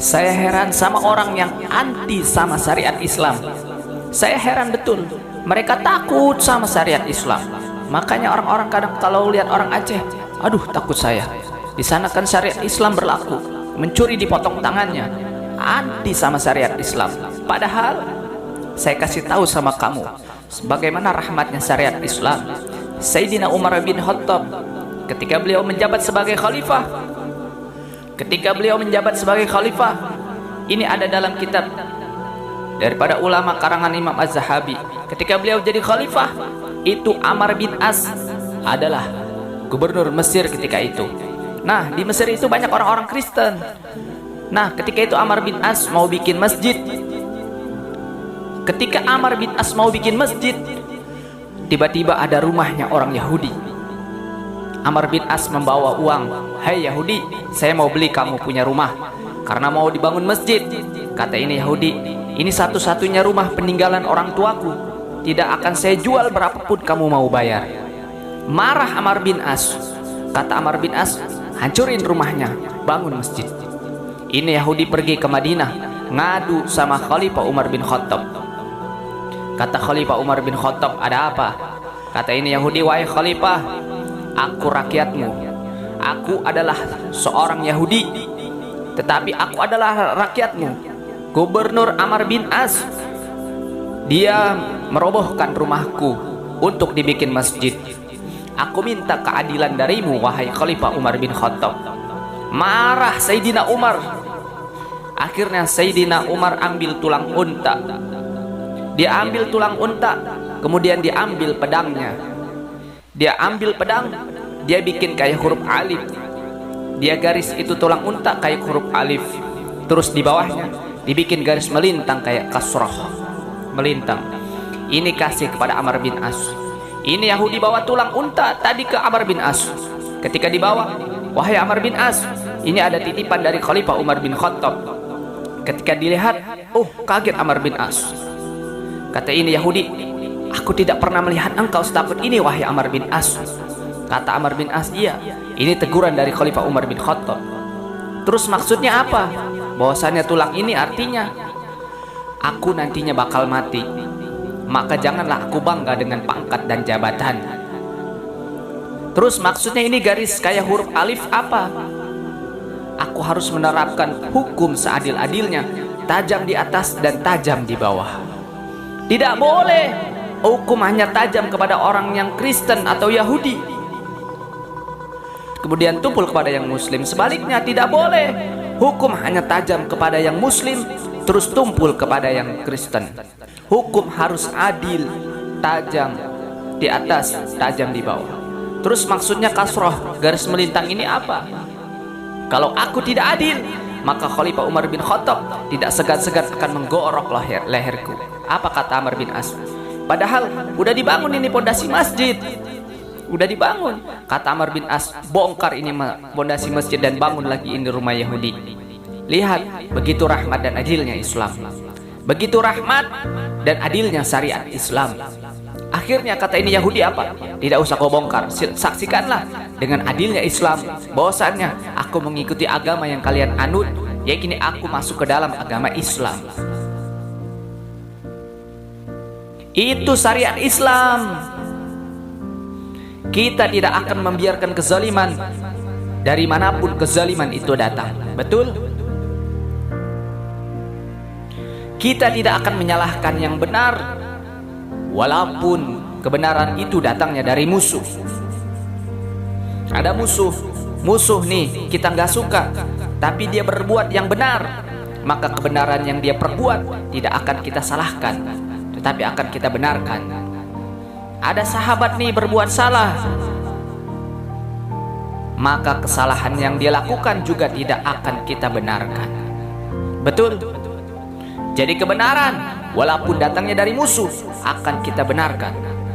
Saya heran sama orang yang anti sama syariat Islam. Saya heran betul. Mereka takut sama syariat Islam. Makanya orang-orang kadang kalau lihat orang Aceh, aduh takut saya. Di sana kan syariat Islam berlaku. Mencuri dipotong tangannya. Anti sama syariat Islam. Padahal saya kasih tahu sama kamu bagaimana rahmatnya syariat Islam. Sayyidina Umar bin Khattab ketika beliau menjabat sebagai khalifah, ini ada dalam kitab daripada ulama karangan Imam Az-Zahabi. Ketika beliau jadi khalifah, itu Amr bin As adalah gubernur Mesir ketika itu. Nah, di Mesir itu banyak orang-orang Kristen. Nah, ketika itu Amr bin As mau bikin masjid. Ketika Amr bin As mau bikin masjid, tiba-tiba ada rumahnya orang Yahudi. Amr bin As membawa uang. "Hai Yahudi, saya mau beli kamu punya rumah karena mau dibangun masjid." Kata ini Yahudi, "Ini satu-satunya rumah peninggalan orang tuaku. Tidak akan saya jual berapapun kamu mau bayar." Marah Amr bin As. Kata Amr bin As, "Hancurin rumahnya, bangun masjid." Ini Yahudi pergi ke Madinah, ngadu sama Khalifah Umar bin Khattab. Kata Khalifah Umar bin Khattab, "Ada apa?" Kata ini Yahudi, "Wahai Khalifah, aku rakyatmu. Aku adalah seorang Yahudi, tetapi aku adalah rakyatmu. Gubernur Amr bin As, dia merobohkan rumahku untuk dibikin masjid. Aku minta keadilan darimu, wahai Khalifah Umar bin Khattab." Marah Sayyidina Umar. Akhirnya Sayyidina Umar ambil tulang unta. Dia ambil tulang unta, kemudian diambil pedangnya. Dia ambil pedang, dia bikin kayak huruf alif. Dia garis itu tulang unta kayak huruf alif. Terus di bawahnya dibikin garis melintang kayak kasroh, melintang. Ini kasih kepada Amr bin As. Ini Yahudi bawa tulang unta tadi ke Amr bin As. Ketika dibawa, "Wahai Amr bin As, ini ada titipan dari Khalifah Umar bin Khattab." Ketika dilihat, kaget Amr bin As. Kata ini Yahudi, "Aku tidak pernah melihat engkau setakut ini, wahai Amr bin As." Kata Amr bin As, "Iya, ini teguran dari Khalifah Umar bin Khattab." Terus maksudnya apa? Bahwasannya tulang ini artinya aku nantinya bakal mati. Maka janganlah aku bangga dengan pangkat dan jabatan. Terus maksudnya ini garis kayak huruf alif apa? Aku harus menerapkan hukum seadil-adilnya, tajam di atas dan tajam di bawah. Tidak boleh hukum hanya tajam kepada orang yang Kristen atau Yahudi, kemudian tumpul kepada yang Muslim. Sebaliknya tidak boleh hukum hanya tajam kepada yang Muslim, terus tumpul kepada yang Kristen. Hukum harus adil, tajam di atas, tajam di bawah. Terus maksudnya kasroh, garis melintang ini apa? Kalau aku tidak adil, maka Khalifah Umar bin Khattab tidak segan-segan akan menggorok leherku. Apa kata Amr bin As? Padahal udah dibangun ini pondasi masjid. Udah dibangun. Kata Amr bin As, "Bongkar ini pondasi masjid dan bangun lagi ini rumah Yahudi." Lihat, begitu rahmat dan adilnya Islam. Begitu rahmat dan adilnya syariat Islam. Akhirnya kata ini Yahudi apa? "Tidak usah kau bongkar, saksikanlah dengan adilnya Islam bahwasannya aku mengikuti agama yang kalian anut, yaitu aku masuk ke dalam agama Islam." Itu syariat Islam. Kita tidak akan membiarkan kezaliman dari manapun kezaliman itu datang. Betul? Kita tidak akan menyalahkan yang benar walaupun kebenaran itu datangnya dari musuh. Ada musuh nih kita nggak suka, tapi dia berbuat yang benar, maka kebenaran yang dia perbuat tidak akan kita salahkan, tetapi akan kita benarkan. Ada sahabat nih berbuat salah, maka kesalahan yang dia lakukan juga tidak akan kita benarkan. Betul? Jadi kebenaran walaupun datangnya dari musuh akan kita benarkan.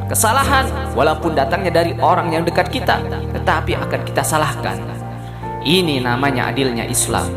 Kesalahan walaupun datangnya dari orang yang dekat kita, tetapi akan kita salahkan. Ini namanya adilnya Islam.